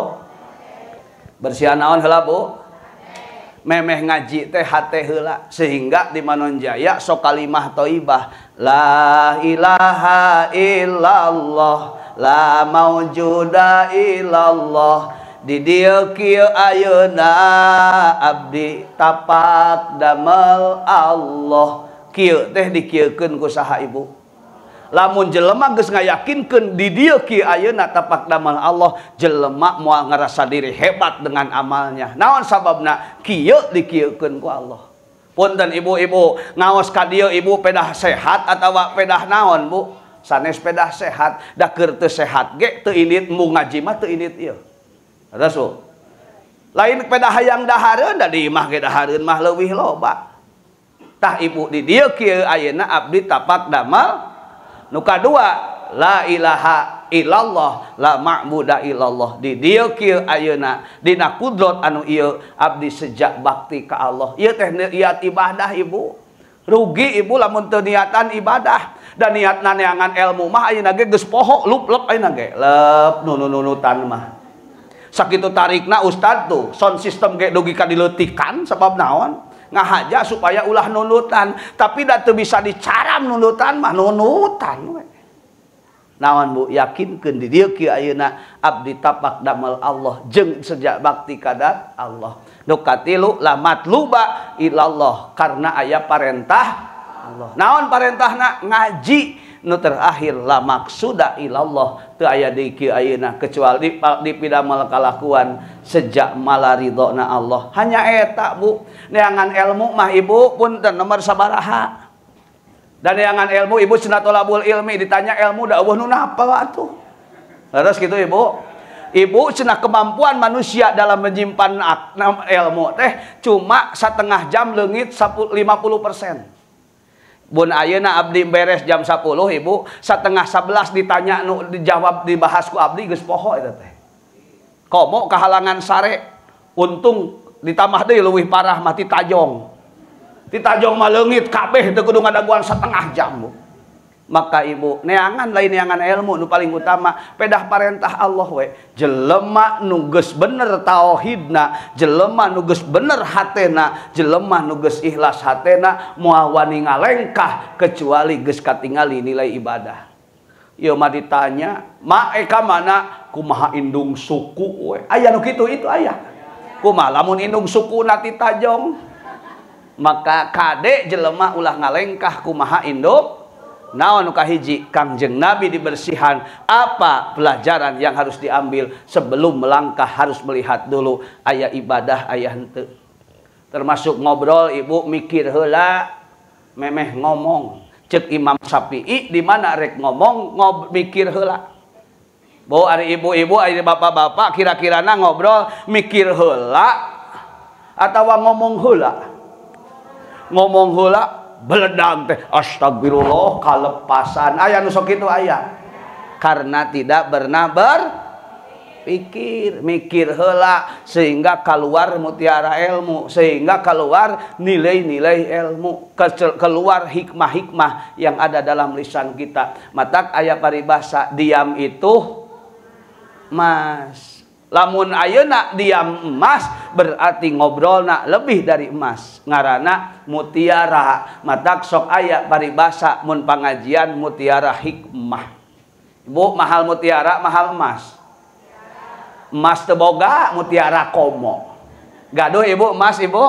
Bersihan naon heula Bu? Memeh ngaji teh hate heula, sehingga di Manonjaya sok kalimah thayyibah la ilaha illallah la maujuda illallah. Di dieu kieu ayeuna abdi tapak damel Allah. Kieu teh dikieukeun ku saha Ibu? Lamun jelema geus ngayakinkeun di dieu kieu ayeuna tapak damel Allah, jelema moal ngarasa diri hebat dengan amalnya. Naon sababna? Kieu dikieukeun ku Allah. Punten ibu-ibu, ngaos ka dieu ibu pedah sehat atawa pedah naon Bu? Sanes pedah sehat, da keur teu sehat ge teu init mu ngaji mah teu init ieu. Rasul. Lain pedah hayang dahareun da di imah ge dahareun mah leuwih loba. Tah ibu di dieu kieu ayeuna abdi tapak damel. Nu kadua, la ilaha illallah la ma'buda illallah. Di dieu kieu ayeuna dina kudrat anu ieu abdi sejak bakti ka Allah. Ieu teh niat ibadah Ibu. Rugi Ibu lamun teu niatan ibadah. Dan niatna neangan ilmu mah ayeuna ge geus poho lup-lup ayeuna ge. Leup nunutan mah. Sakitu tarikna ustad tuh sound system ge dugi ka dileutikan sabab naon? Ngahaja supaya ulah nunutan, tapi da teu bisa dicaram nunutan mah nunutan we. Naon Bu? Yakinkeun di dieu kieu ayeuna abdi tapak damel Allah jeung sejak bakti kadat Allah. Nu katilu la matluba ilallah, karena aya parentah Allah. Naon parentahna? Ngaji. Nu terakhir la maksuda ilallah, teu aya di kieu ayeuna kecuali di pidamel kalakuan sejak malaridona Allah. Hanya eta Bu. Neangan ilmu mah Ibu punten nomor sabaraha. Dan neangan ilmu Ibu cenah tolabul ilmi ditanya ilmu da eueuh nu napa atuh. Terus gitu Ibu. Ibu cenah kemampuan manusia dalam menyimpan ilmu teh cuma setengah jam leungit 50%. Bun ayeuna abdi beres jam 10 Ibu, setengah 11 ditanya nu dijawab dibahas ku abdi geus poho eta teh. Komo kahalangan sare. Untung ditambah deui leuwih parah mah ti tajong. Ti tajong mah leungit kabeh teu kudu ngadaguan setengah jam Bu. Maka Ibu, neangan lain neangan ilmu nu paling utama pedah parentah Allah we. Jelema nu geus bener tauhidna, jelema nu geus bener hatena, jelema nu geus ikhlas hatena moal wani ngalengkah kecuali geus katingali nilai ibadah. Ieu mah ditanya, "Ma eka mana?" Kumaha indung suku we. Aya nu kitu itu aya. Kumaha lamun indung suku na ti tajong? Maka kade jelema ulah ngalengkah kumaha indung. Naon kahiji Kangjeng Nabi dibersihan, apa pelajaran yang harus diambil sebelum melangkah? Harus melihat dulu aya ibadah aya henteu. Termasuk ngobrol Ibu mikir heula memeh ngomong. Cek Imam Syafi'i di mana rek ngomong mikir heula. Bu ari ibu-ibu ari bapak-bapak kira-kirana ngobrol mikir heula atawa ngomong heula? Ngomong heula beledag teh astagfirullah kalepasan aya nu sok kitu aya karena tidak pernah berpikir mikir heula sehingga keluar mutiara ilmu, sehingga keluar nilai-nilai ilmu, keluar hikmah-hikmah yang ada dalam lisan kita. Matak aya paribasa diam itu emas. Lamun ayeuna diam emas berarti ngobrolna lebih dari emas, ngaranna mutiara. Matak sok aya paribasa mun pangajian mutiara hikmah. Ibu, mahal mutiara mahal emas? Emas teu boga, mutiara komo. Gaduh Ibu emas Ibu?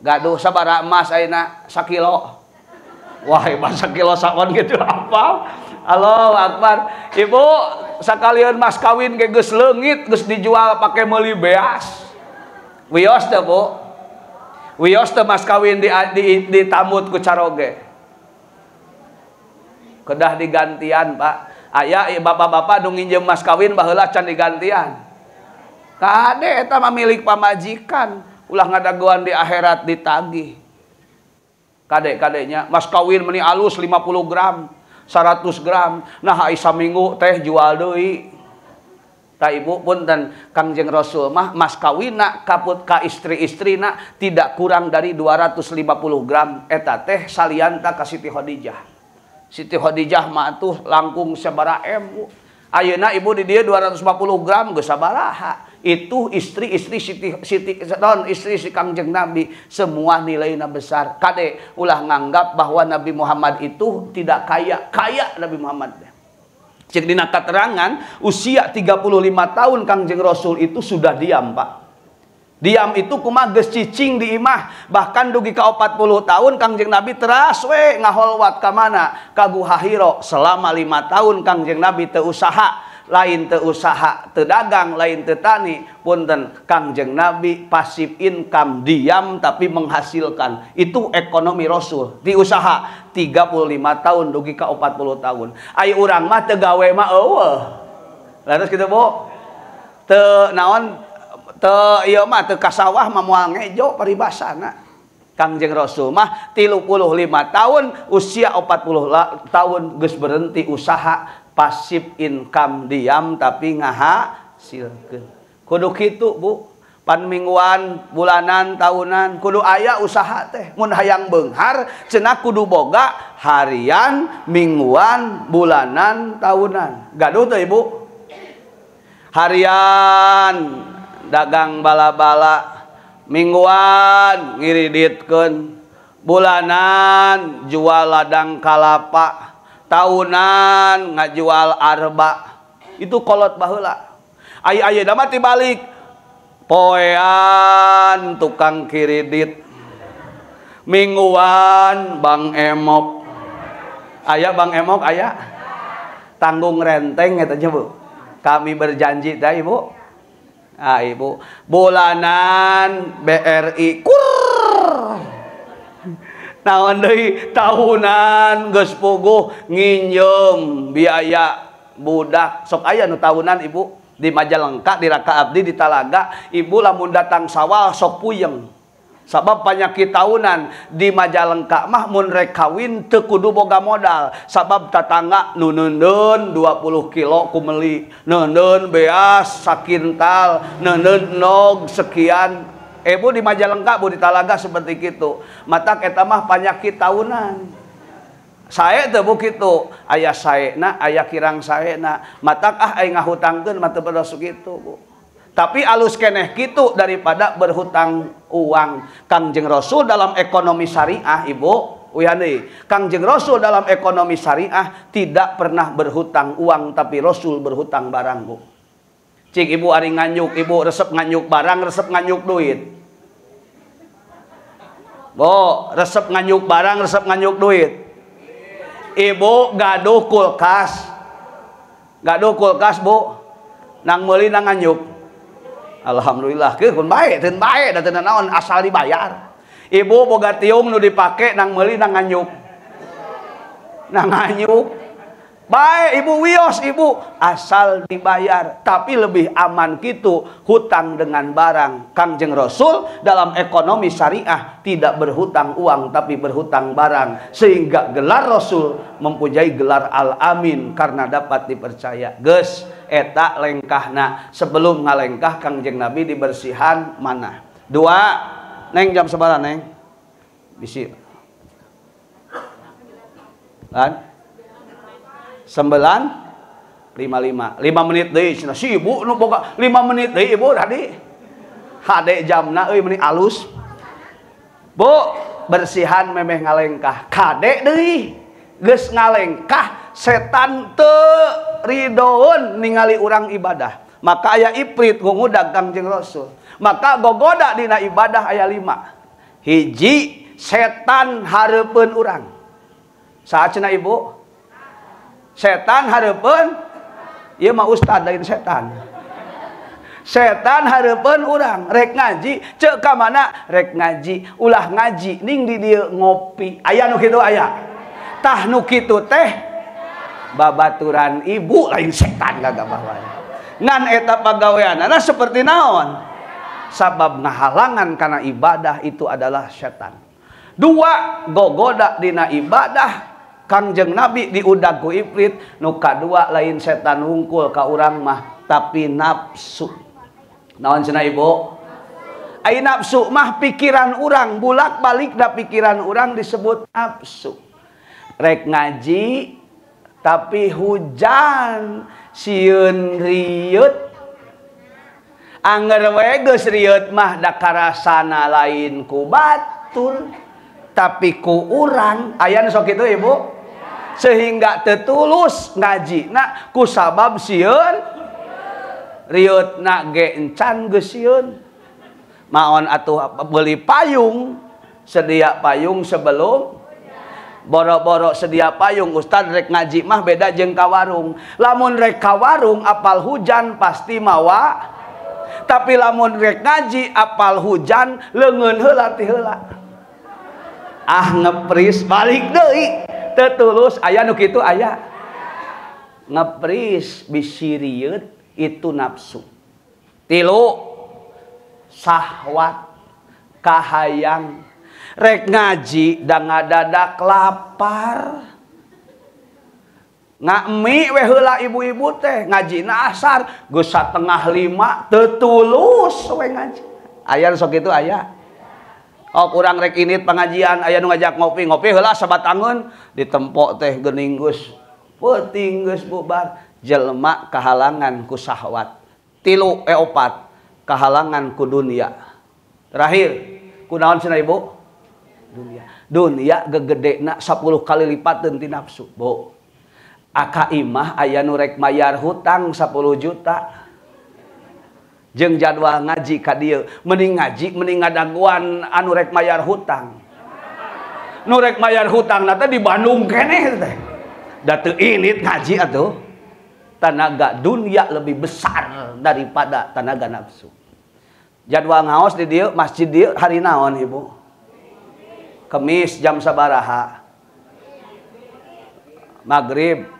Gaduh sabaraha emas ayeuna sakilo? Wah, hebat sakilo sakon gitu apa? Allahu Akbar. Ibu sakalian mas kawin ke geus leungit geus dijual pakai meuli beas. Wios teh Bu. Wios teh mas kawin ditamut ku caroge. Kedah digantian Pak. Aya bapak-bapak nu nginjem mas kawin baheula can digantian. Kade eta mah milik pamajikan. Ulah ngadaguan di akhirat ditagih. kadek-kadeknya mas kawin meni alus 50 gram 100 gram nah Aisyah minggu teh jual deui ta ibu punten Kangjeng Rasul mah mas kawina kaput ka istri-istrina tidak kurang dari 250 gram eta teh salianta ka Siti Khadijah. Siti Khadijah mah tuh langkung sabaraha Bu. Ayeuna ibu di dia 250 gram geus sabaraha. Itu istri-istri istri si Kangjeng Nabi semua nilainya besar. Kade ulah nganggap bahwa Nabi Muhammad itu tidak kaya Nabi Muhammad. Cek dina keterangan usia 35 tahun Kangjeng Rasul itu sudah diam Pak. Diam itu kumaha geus cicing di imah bahkan dugi ka 40 tahun Kangjeng Nabi teras we ngaholwat ka mana ka Guha Hiro selama 5 tahun Kangjeng Nabi teu usaha lain teu usaha teu dagang lain teu tani punten Kangjeng Nabi passive income diam tapi menghasilkan itu ekonomi Rasul di usaha 35 tahun dugi ka 40 tahun ai urang mah teu gawe mah eueuh laras kitu Bu teu naon teu ieu mah teu ka sawah mah moal ngejo paribasana Kangjeng Rasul mah 35 tahun usia 40 tahun geus berhenti usaha pasif income diam tapi ngahasilkeun kudu kitu Bu pan mingguan bulanan tahunan kudu aya usaha teh mun hayang beunghar cenah kudu boga harian mingguan bulanan tahunan gaduh teh Ibu harian dagang bala-bala mingguan ngiriditkeun bulanan jual ladang kalapa tahunan ngajual arba itu kolot baheula aya mah tibalik poean tukang kiridit mingguan Bang Emok aya Bang Emok aya tanggung renteng eta Bu kami berjanji teh Ibu Ibu bulanan BRI naon deui tahunan geus puguh nginjem biaya budak sok aya nu tahunan Ibu di Majalengka di Raka Abdi di Talaga Ibu lamun datang sawal sok puyeng sabab penyakit tahunan di Majalengka mah mun rek kawin teu kudu boga modal sabab tatangga nu neundeun 20 kilo ku meuli neundeun beas sakintal neundeun nog sekian Bu di Majalengka Bu di Talaga seperti gitu matak eta mah penyakit tahunan sae teu Bu kitu aya saena aya kirang saena matak ai ngahutangkeun mah teu bedos kitu Bu tapi alus keneh kitu daripada berhutang uang Kangjeng Rasul dalam ekonomi syariah Ibu uyane Kangjeng Rasul dalam ekonomi syariah tidak pernah berhutang uang tapi Rasul berhutang barang Bu cik Ibu ari nganyuk Ibu resep nganyuk barang resep nganyuk duit Bu, resep nganyuk barang, resep nganyuk duit. Ibu gaduh kulkas. Gaduh kulkas, Bu. Nang meuli nang nganyuk. Alhamdulillah, keun bae, teu bae, da teu naon asal dibayar. Ibu boga tiung nu dipake nang meuli nang nganyuk. Nang nganyuk. Baik Ibu wios Ibu asal dibayar tapi lebih aman gitu hutang dengan barang Kangjeng Rasul dalam ekonomi syariah tidak berhutang uang tapi berhutang barang sehingga gelar Rasul mempunyai gelar Al-Amin karena dapat dipercaya geus eta lengkahna sebelum ngalengkah Kangjeng Nabi dibersihan mana dua neng jam sabaraha neng bisi kan 9.55 5 menit deui cenah si Ibu nu boga 5 menit deui Ibu tadi hade jamna euy meuni alus Bu bersihan memeh ngalengkah kade deui geus ngalengkah setan teu ridoeun ningali urang ibadah maka aya ifrit ngungudag Kangjeng Rasul maka gogoda dina ibadah aya 5 hiji setan hareupeun urang saha cenah Ibu setan hareupeun ieu mah ustad lain setan setan hareupeun urang rek ngaji ceuk ka mana rek ngaji ulah ngaji ning di dieu ngopi aya nu kitu aya tah nu kitu teh babaturan ibu lain setan gagabah wae ngan eta pagaweanana seperti naon sabab ngahalangan kana ibadah itu adalah setan Dua, gogoda dina ibadah Kangjeng Nabi diudag ku ifrit. Nu kadua lain setan hungkul ka urang mah tapi nafsu. Naon cenah Ibu? Ai nafsu mah pikiran urang, bulak-balik da pikiran urang disebut nafsu. Rek ngaji tapi hujan sieun rieut. Angger we geus rieut mah da karasana lain ku batur tapi ku urang. Aya nu sok kitu Ibu? Sehingga teu tulus ngajina ku sabab sieun rieutna ge encan geus sieun. Maon atuh beli payung, sedia payung sebelum boro-boro sedia payung. Ustad rek ngaji mah beda jeung ka warung. Lamun rek ka warung apal hujan pasti mawa. Tapi lamun rek ngaji apal hujan leungeun heula ti heula. Ah ngepris balik deui. Teu tulus aya nu kitu aya. Ngepris bisi rieut itu nafsu. Tilu sahwat kahayang. Rek ngaji da ngadadak lapar. Ngami we heula ibu-ibu teh ngajina asar geus 4:30 teu tulus we ngaji. Aya sok kitu aya. Oh kurang rek init pengajian aya nu ngajak ngopi heula sabatangeun ditempo teh geuning geus peuting geus bubar. Jelema kahalangan ku syahwat. Tilu opat kahalangan ku dunia. Terakhir ku naon cenah Ibu? Dunia gegedena 10 kali lipatkeun ti nafsu. Bu, aka imah aya nu rek mayar hutang 10 juta. Jeung jadwal ngaji ka dieu, mending ngaji mending ngadaguan anu rek mayar hutang. Nu rek mayar hutangna teh di Bandung keneh teh. Da teu init ngaji atuh. Tenaga dunia lebih besar daripada tenaga nafsu. Jadwal ngaos di dieu masjid dieu hari naon Ibu? Kemis jam sabaraha? Maghrib.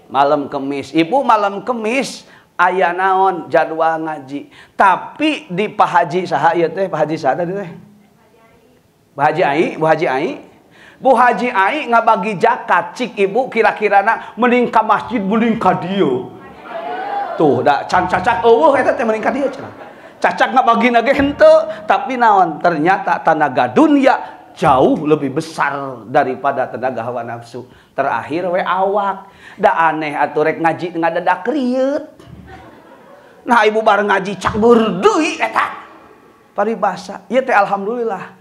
Malam Kemis. Ibu malam Kemis aya naon jadwal ngaji. Tapi di Pak Haji saha ieu teh? Pak Haji saha tadi teh? Bu Haji Ai, Bu Haji Ai. Bu Haji Ai ngabagi zakat. Cik Ibu kira-kirana mending ka masjid mending ka dieu. Tuh da can cacak eueuh eta teh mending ka dieu cenah. Cacak ngabagina ge henteu, tapi naon? Ternyata tenaga dunia jauh lebih besar daripada tenaga hawa nafsu. Terakhir we awak. Da aneh atuh rek ngaji ngadadak rieut. Nah Ibu bareng ngaji cak beurdeui eta. Paribasa. Ieu teh alhamdulillah.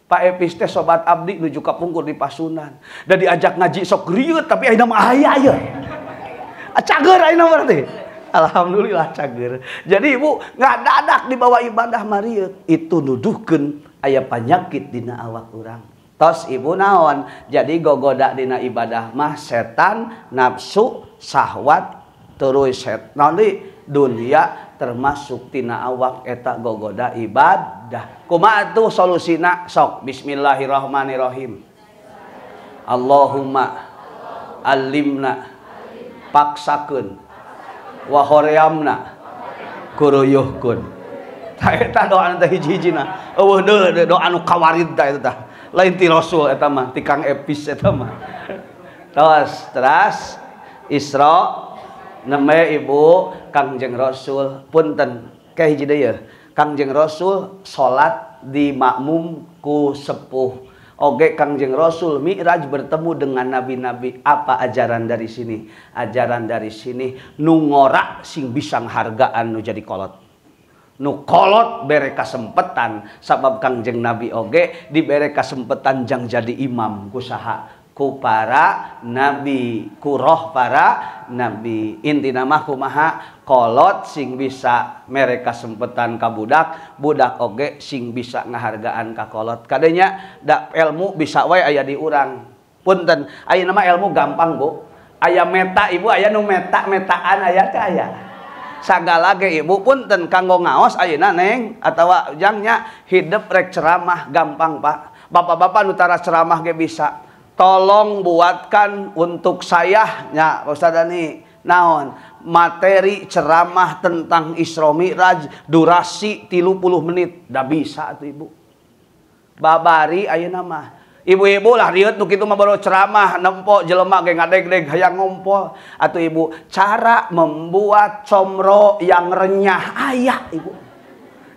Pak Epis teh sobat abdi nuju ka pungkur di Pasunan. Da diajak ngaji sok rieut tapi ayeuna mah aya aya. Cager ayeuna berarti. Alhamdulillah cager. Jadi Ibu ngadadak dibawa ibadah marieup itu nuduhkeun aya panyakit dina awak urang. Tos Ibu naon? Jadi gogoda dina ibadah mah setan, nafsu, syahwat, terus setan di dunia termasuk tina awak eta gogoda ibadah. Kumaha atuh solusina? Sok bismillahirrahmanirrahim. Allahumma alimna paksakeun wa horeamna kuruyuhkeun. Tah eta doa teh hiji-hijina. Eueuh deui doa anu kawarid tah eta tah. Lain ti Rasul eta mah, ti Kang Epis eta mah. Teras Isra neme Ibu Kangjeng Rasul punten ka hiji deui. Kangjeng Rasul salat di makmum ku sepuh. Oge Kangjeng Rasul Mi'raj bertemu dengan nabi-nabi. Apa ajaran dari sini? Ajaran dari sini nu ngora sing bisa nghargaan nu jadi kolot. Nu kolot bere kasempetan sabab Kangjeng Nabi oge dibere kasempetan jang jadi imam ku saha? Ku para nabi, ku roh para nabi. Intina mah kumaha? Kolot sing bisa mere kasempetan ka budak, budak oge sing bisa ngahargaan ka kolot. Kadenya da ilmu bisa wae aya di urang. Punten, ayeuna mah ilmu gampang, Bu. Aya meta Ibu, aya nu meta-metaan aya teh aya. Sagala ge Ibu punten kanggo ngaos ayeuna Neng atawa jangnya hidup rek ceramah gampang Pak. Bapak-bapak nu tara ceramah ge bisa. Tolong buatkan untuk saya nya Ustaz Dani naon materi ceramah tentang Isra Mi'raj durasi 30 menit. Da bisa tuh Ibu. babari ayeuna mah ibu-ibu lah riut nu kitu mah baru ceramah nempo jelema ge ngadeg-deg hayang ngompol atuh ibu cara membuat comro yang renyah aya ibu.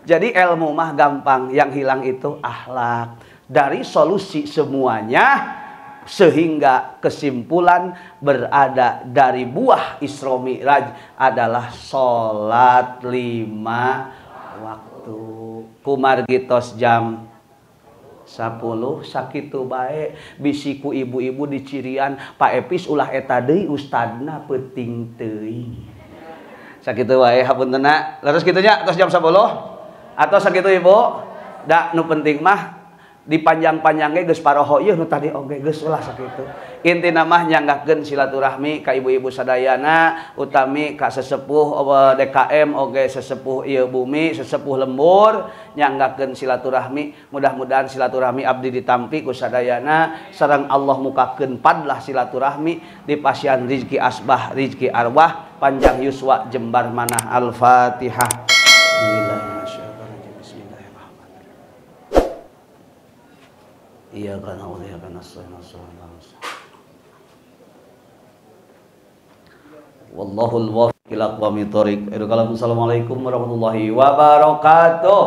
Jadi ilmu mah gampang, yang hilang itu akhlak. Dari solusi semuanya sehingga kesimpulan berada dari buah Isra Mi'raj adalah salat 5 waktu. Kumargitos jam 10 sakitu bae bisiku ibu-ibu di cirian Pak Epis ulah eta deui ustadna peuting teuing. Sakitu wae hapuntenna. Terus kitu nya tos jam 10 atau sakitu ibu. Da nu penting mah dipanjang-panjangnya geus paroho ieu nu tadi oge geus ulah sakitu. Intina mah nyanggakeun silaturahmi ka ibu-ibu sadayana utami ka sesepuh DKM oge sesepuh ieu bumi, sesepuh lembur nyanggakeun silaturahmi. Mudah-mudahan silaturahmi abdi ditampi ku sadayana sareng Allah mukakeun padlah silaturahmi dipasihan rizki asbah, rizki arwah, panjang yuswa jembar manah. Al-Fatihah. Iya kan Allah ya kan wallahul wafiq ila aqwamit thoriq. Assalamualaikum warahmatullahi wabarakatuh.